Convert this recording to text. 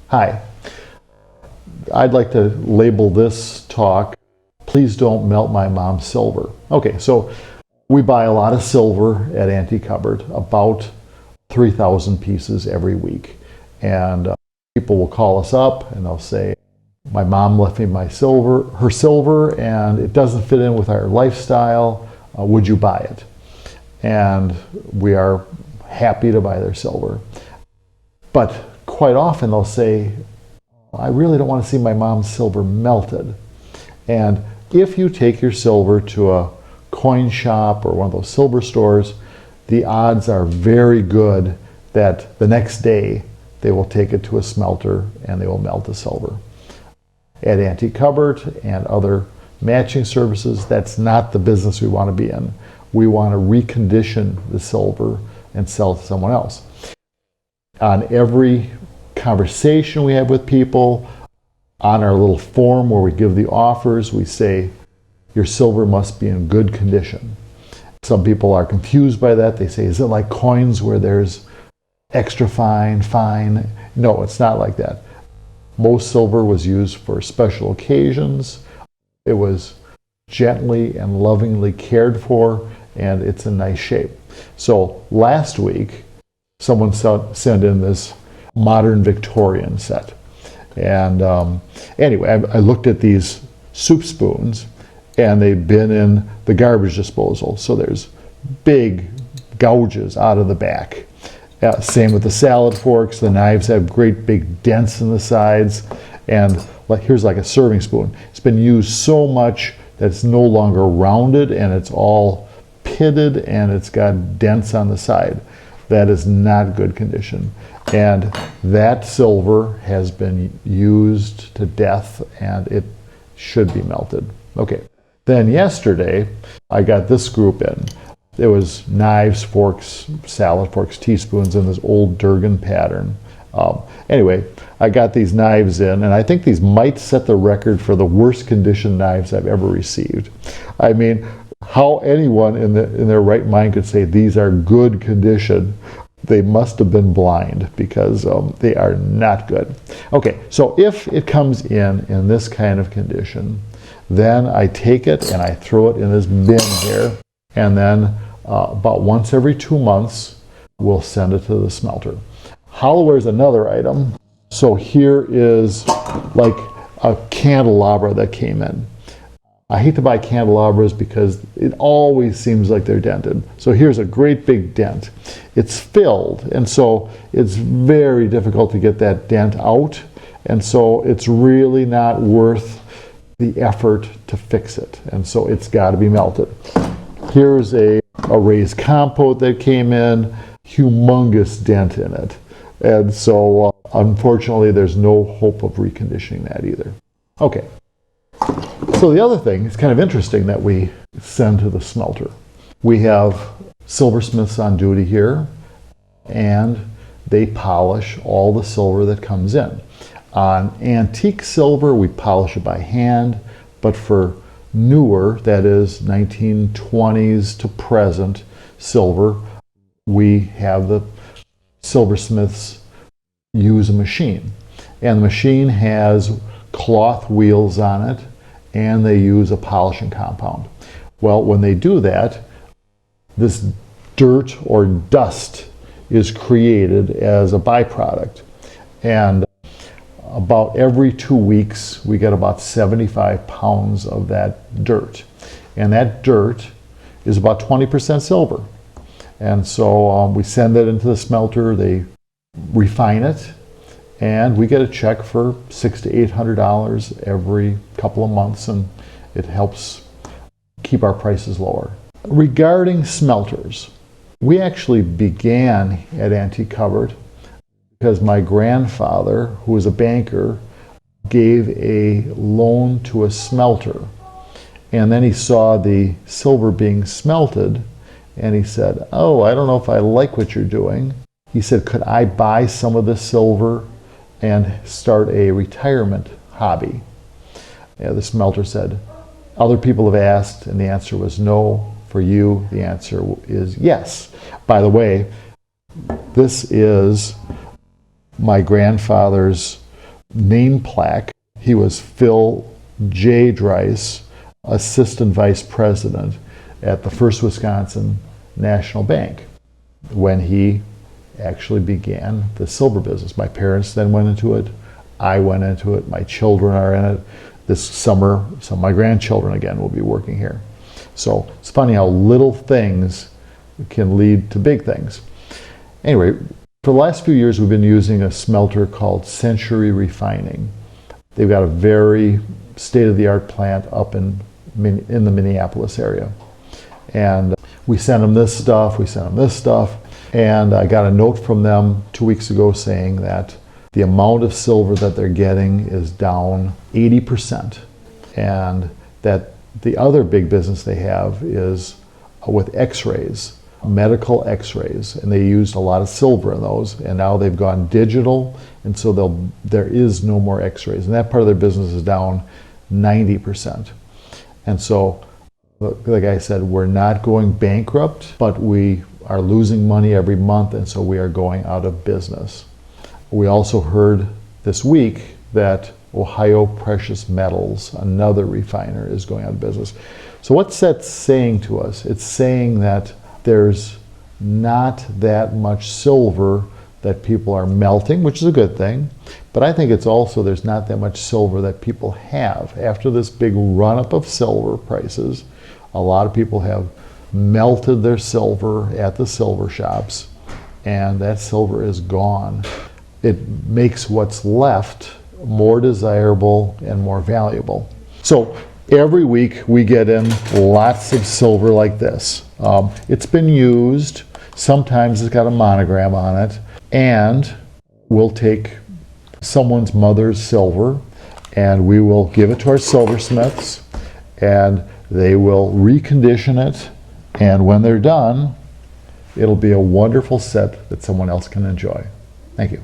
Hi, I'd like to label this talk, Please Don't Melt My Mom's Silver. Okay, so we buy a lot of silver at Antique Cupboard, about 3,000 pieces every week. And people will call us up and they'll say, my mom left me her silver, and it doesn't fit in with our lifestyle. Would you buy it? And we are happy to buy their silver. But quite often they'll say, I really don't want to see my mom's silver melted. And if you take your silver to a coin shop or one of those silver stores, the odds are very good that the next day they will take it to a smelter and they will melt the silver. At Antique Cupboard and other matching services, that's not the business we want to be in. We want to recondition the silver and sell it to someone else. On every conversation we have with people, on our little form where we give the offers, we say, your silver must be in good condition. Some people are confused by that. They say, is it like coins where there's extra fine, fine? No, it's not like that. Most silver was used for special occasions. It was gently and lovingly cared for, and it's in nice shape. So last week, someone sent in this modern Victorian set. And anyway, I looked at these soup spoons, and they've been in the garbage disposal. So there's big gouges out of the back. Same with the salad forks. The knives have great big dents in the sides. And here's like a serving spoon. It's been used so much that it's no longer rounded, and it's all pitted, and it's got dents on the side. That is not good condition. And that silver has been used to death, and it should be melted. Okay. Then yesterday, I got this group in. There was knives, forks, salad forks, teaspoons in this old Durgan pattern. Anyway, I got these knives in, and I think these might set the record for the worst condition knives I've ever received. I mean, how anyone in their right mind could say these are good condition? They must have been blind, because they are not good. Okay, so if it comes in this kind of condition, then I take it and I throw it in this bin here, and then about once every 2 months, we'll send it to the smelter. Hollowware is another item. So here is like a candelabra that came in. I hate to buy candelabras because it always seems like they're dented. So here's a great big dent. It's filled, and so it's very difficult to get that dent out, and so it's really not worth the effort to fix it, and so it's got to be melted. Here's a raised compote that came in, humongous dent in it, and so unfortunately there's no hope of reconditioning that either. Okay. So the other thing, it's kind of interesting that we send to the smelter. We have silversmiths on duty here, and they polish all the silver that comes in. On antique silver, we polish it by hand, but for newer, that is 1920s to present silver, we have the silversmiths use a machine. And the machine has cloth wheels on it, and they use a polishing compound. Well, when they do that, this dirt or dust is created as a byproduct. And about every 2 weeks, we get about 75 pounds of that dirt. And that dirt is about 20% silver. And so we send it into the smelter, they refine it, and we get a check for $600 to $800 every couple of months, and it helps keep our prices lower. Regarding smelters, we actually began at Antique Cupboard because my grandfather, who was a banker, gave a loan to a smelter. And then he saw the silver being smelted, and he said, oh, I don't know if I like what you're doing. He said, could I buy some of this silver and start a retirement hobby? Yeah, the smelter said, other people have asked, and the answer was no. For you, the answer is yes. By the way, this is my grandfather's name plaque. He was Phil J. Dreis, Assistant Vice President at the First Wisconsin National Bank when he actually began the silver business. My parents then went into it. I went into it. My children are in it. This summer, some of my grandchildren again will be working here. So it's funny how little things can lead to big things. Anyway, for the last few years we've been using a smelter called Century Refining. They've got a very state-of-the-art plant up in the Minneapolis area. And we sent them this stuff, and I got a note from them 2 weeks ago saying that the amount of silver that they're getting is down 80%. And that the other big business they have is with x-rays, medical x-rays, and they used a lot of silver in those, and now they've gone digital, and so there is no more x-rays. And that part of their business is down 90%. And so, like I said, we're not going bankrupt, but we are losing money every month, and so we are going out of business. We also heard this week that Ohio Precious Metals, another refiner, is going out of business. So what's that saying to us? It's saying that there's not that much silver that people are melting, which is a good thing, but I think it's also there's not that much silver that people have. After this big run-up of silver prices, a lot of people have melted their silver at the silver shops, and that silver is gone. It makes what's left more desirable and more valuable. So every week we get in lots of silver like this. It's been used. Sometimes it's got a monogram on it. And we'll take someone's mother's silver and we will give it to our silversmiths, and they will recondition it. And when they're done, it'll be a wonderful set that someone else can enjoy. Thank you.